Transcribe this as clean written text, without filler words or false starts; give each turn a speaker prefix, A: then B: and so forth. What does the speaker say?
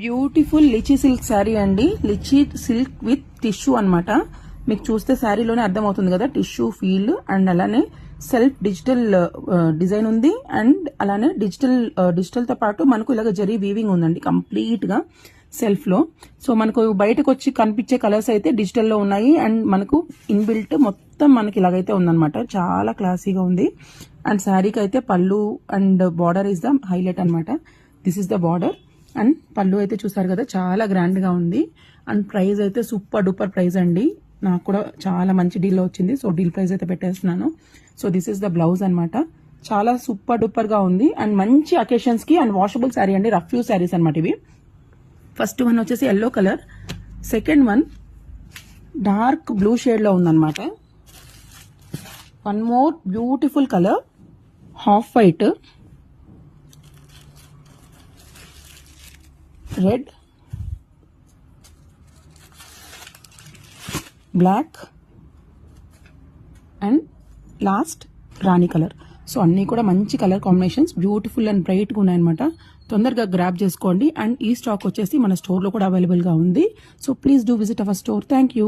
A: Beautiful lychee silk sari అండి. Lychee silk with tissue అన్నమాట. మీకు చూస్తే శారీలోనే అర్థమవుతుంది కదా టిష్యూ ఫీల్. అండ్ అలానే సెల్ఫ్ డిజిటల్ డిజైన్ ఉంది. అండ్ అలానే డిజిటల్ తో పాటు మనకు ఇలాగ జరీ వీవింగ్ ఉందండి కంప్లీట్ గా సెల్ఫ్ లో. సో మనకు బయటకు వచ్చి కనిపించే కలర్స్ అయితే డిజిటల్ లో ఉన్నాయి. అండ్ మనకు ఇన్బిల్ట్ మొత్తం మనకి ఇలాగైతే ఉందన్నమాట. చాలా క్లాసీగా ఉంది. అండ్ శారీకి అయితే పళ్ళు and border is the highlight అనమాట. This is the border. And పళ్ళు అయితే చూసారు కదా చాలా గ్రాండ్ గా ఉంది. అండ్ ప్రైస్ అయితే సూపర్ డూపర్ ప్రైస్ అండి. నాకు కూడా చాలా మంచి డీల్లో వచ్చింది. సో డీల్ ప్రైస్ అయితే పెట్టేస్తున్నాను. So this is the blouse అనమాట. చాలా సూపర్ డూపర్ గా ఉంది. అండ్ మంచి అకేషన్స్ కి అండ్ వాషబుల్ శారీ అండి. రఫ్ యూ శారీస్ అనమాట ఇవి. ఫస్ట్ వన్ వచ్చేసి yellow colour. Second one dark blue shade లో ఉందన్నమాట. One more beautiful colour half white, red, black and last రాణి కలర్. సో అన్నీ కూడా మంచి కలర్ కాంబినేషన్స్, బ్యూటిఫుల్ అండ్ బ్రైట్గా ఉన్నాయన్నమాట. తొందరగా గ్రాప్ చేసుకోండి. అండ్ ఈ స్టాక్ వచ్చేసి మన స్టోర్లో కూడా అవైలబుల్గా ఉంది. So please do visit our store. Thank you.